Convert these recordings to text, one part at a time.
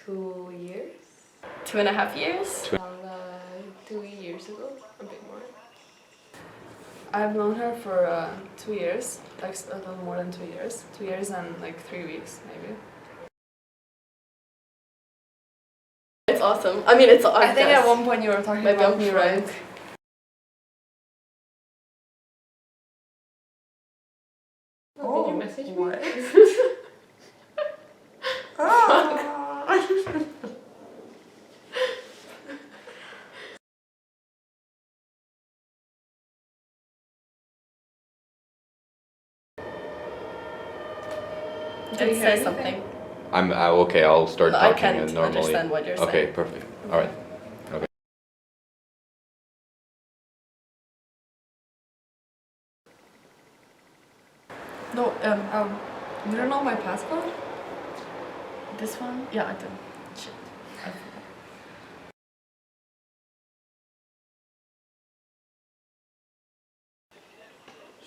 2 years. 2.5 years? Around 2 years ago, a bit more. I've known her for 2 years, like a little more than 2 years. 2 years and like 3 weeks, maybe. It's awesome. I mean, it's. I think at one point you were talking maybe about I'm me, drunk. right? Oh, did you message me? What? Did say something. I'm okay. I'll start No, I talking can't normally. understand what you're saying. Okay, perfect. All right. Okay. No, You don't know my passport? this one? Yeah, I do. Shit. I forgot.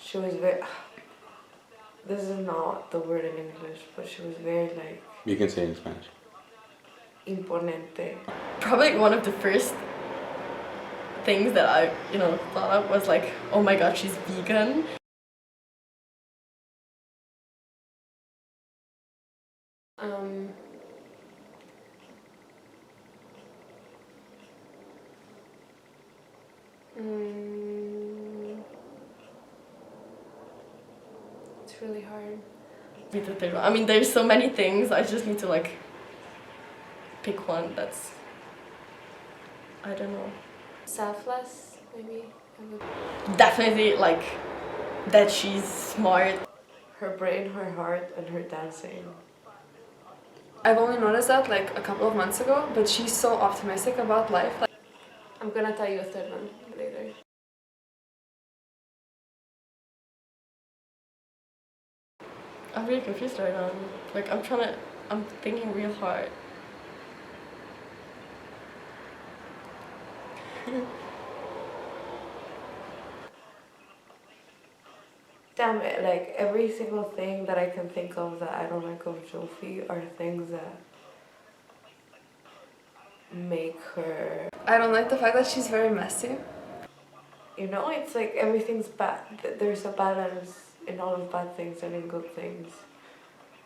She was very. This is not the word in English, but she was very like You can say it in Spanish. imponente. Probably one of the first things that I, thought of was like, oh my god, she's vegan. It's really hard. Be the third one. I mean, there's so many things. I just need to like pick one that's, I don't know. Selfless, maybe. Definitely like that she's smart. Her brain, her heart, and her dancing. I've only noticed that like a couple of months ago, but she's so optimistic about life. Like, I'm gonna tell you a third one later. I'm really confused right now. Like I'm thinking real hard. Damn it, like every single thing that I can think of that I don't like of Jofi are things that make her, I don't like the fact that she's very messy. it's like everything's bad. There's a balance in all of bad things and in good things.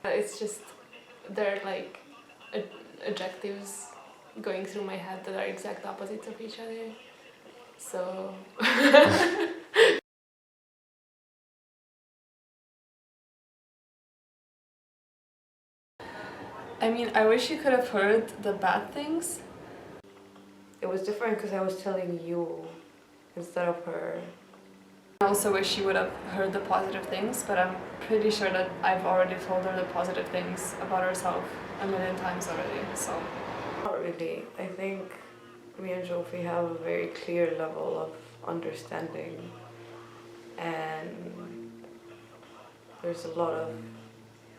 It's just, they're like adjectives going through my head that are exact opposites of each other. So. I mean, I wish you could have heard the bad things. It was different because I was telling you instead of her. I also wish you would have heard the positive things, but I'm pretty sure that I've already told her the positive things about herself a million times already, so. Not really. I think me and Jofi have a very clear level of understanding, and there's a lot of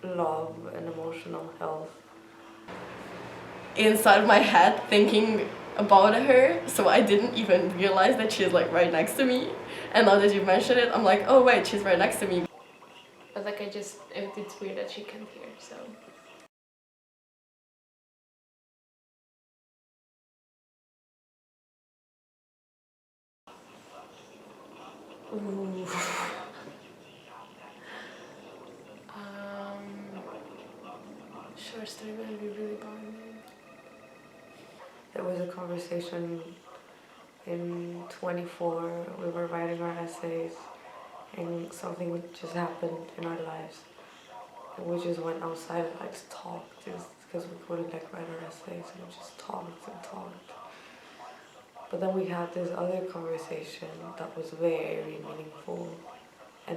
love and emotional health. Inside my head thinking about her, so I didn't even realize that she's like right next to me. And now that you mentioned it, I'm like, oh wait, she's right next to me. But like it's weird that she can't hear, so. Ooh. Short story would be really boring. There was a conversation in 24. We were writing our essays, and something would just happened in our lives. And we just went outside and like talked, just because we couldn't like write our essays, and we just talked and talked. But then we had this other conversation that was very meaningful, and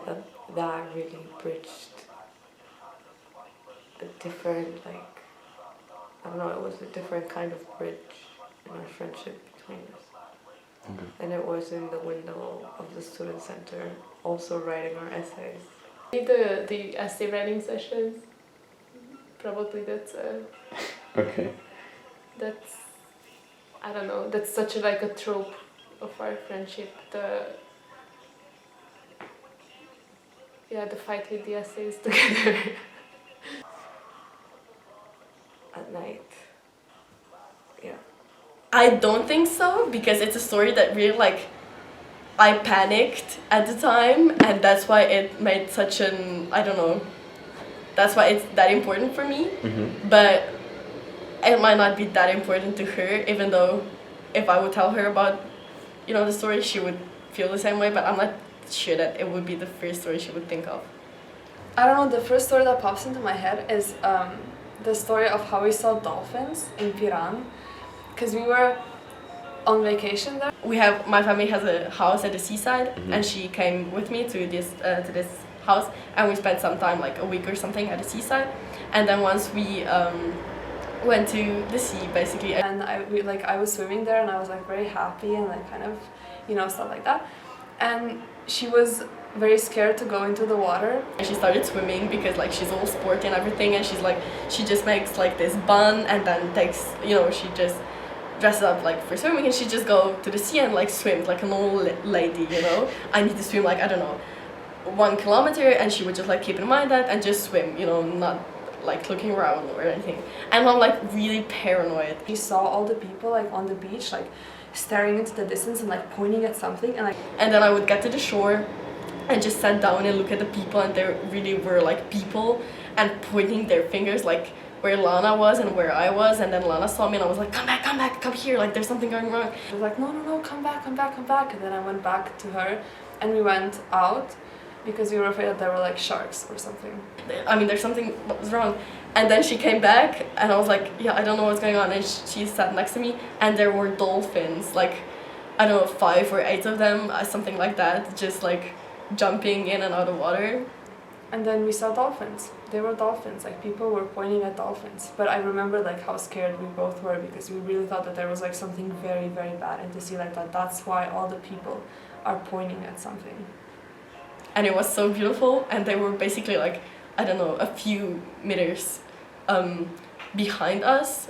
that really bridged a different, like, I don't know, it was a different kind of bridge in our friendship between us. Okay. And it was in the window of the student center, also writing our essays. The essay writing sessions, probably that's Okay. that's, I don't know, that's such like a trope of our friendship. The fight with the essays together at night. I don't think so, because it's a story that really like I panicked at the time, and that's why it made such an, I don't know, that's why it's that important for me. But it might not be that important to her, even though if I would tell her about, you know, the story, she would feel the same way, but I'm not sure that it would be the first story she would think of. I don't know, the first story that pops into my head is the story of how we saw dolphins in Piran, because we were on vacation there. My family has a house at the seaside, and she came with me to this house, and we spent some time, like a week or something, at the seaside. And then once we went to the sea, basically. And I was swimming there, and I was like very happy and like kind of, you know, stuff like that. And she was very scared to go into the water. She started swimming because like she's all sporty and everything, and she's like, she just makes like this bun and then takes, you know, she just dresses up like for swimming, and she just go to the sea and like swims like an old lady, you know. I need to swim like, I don't know, 1 kilometer, and she would just like keep in mind that and just swim, you know, not like looking around or anything. And I'm like really paranoid. We saw all the people like on the beach like staring into the distance and like pointing at something, and then I would get to the shore and just sat down and look at the people, and there really were like people and pointing their fingers like where Lana was and where I was. And then Lana saw me and I was like, come back, come here, like there's something going wrong. I was like, no, come back. And then I went back to her and we went out because we were afraid that there were like sharks or something. I mean, there's something was wrong. And then she came back and I was like, yeah, I don't know what's going on. And she sat next to me and there were dolphins, like, I don't know, 5 or 8 of them, something like that, just like jumping in and out of water. And then we saw dolphins. They were dolphins, like people were pointing at dolphins. But I remember like how scared we both were because we really thought that there was like something very, very bad in the sea like that. That's why all the people are pointing at something. And it was so beautiful, and they were basically like, I don't know, a few meters behind us.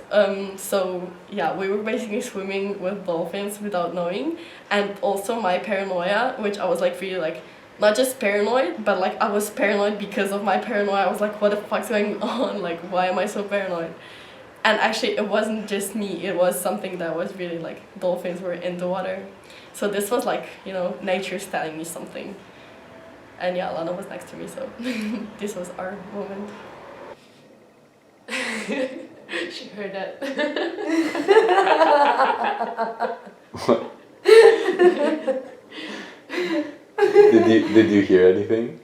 So yeah, we were basically swimming with dolphins without knowing. And also my paranoia, which I was like really like, not just paranoid, but like I was paranoid because of my paranoia. I was like, what the fuck's going on? Like, why am I so paranoid? And actually it wasn't just me, it was something that was really like, dolphins were in the water. So this was like, you know, nature's telling me something. And yeah, Lana was next to me, so this was our moment. She heard it. What? Did you hear anything?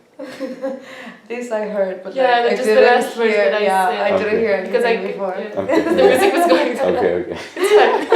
This I heard, but yeah, like, I just the didn't last words hear. that I Yeah, said. I didn't hear anything Because before. Okay. the music was going. Okay. It's fine.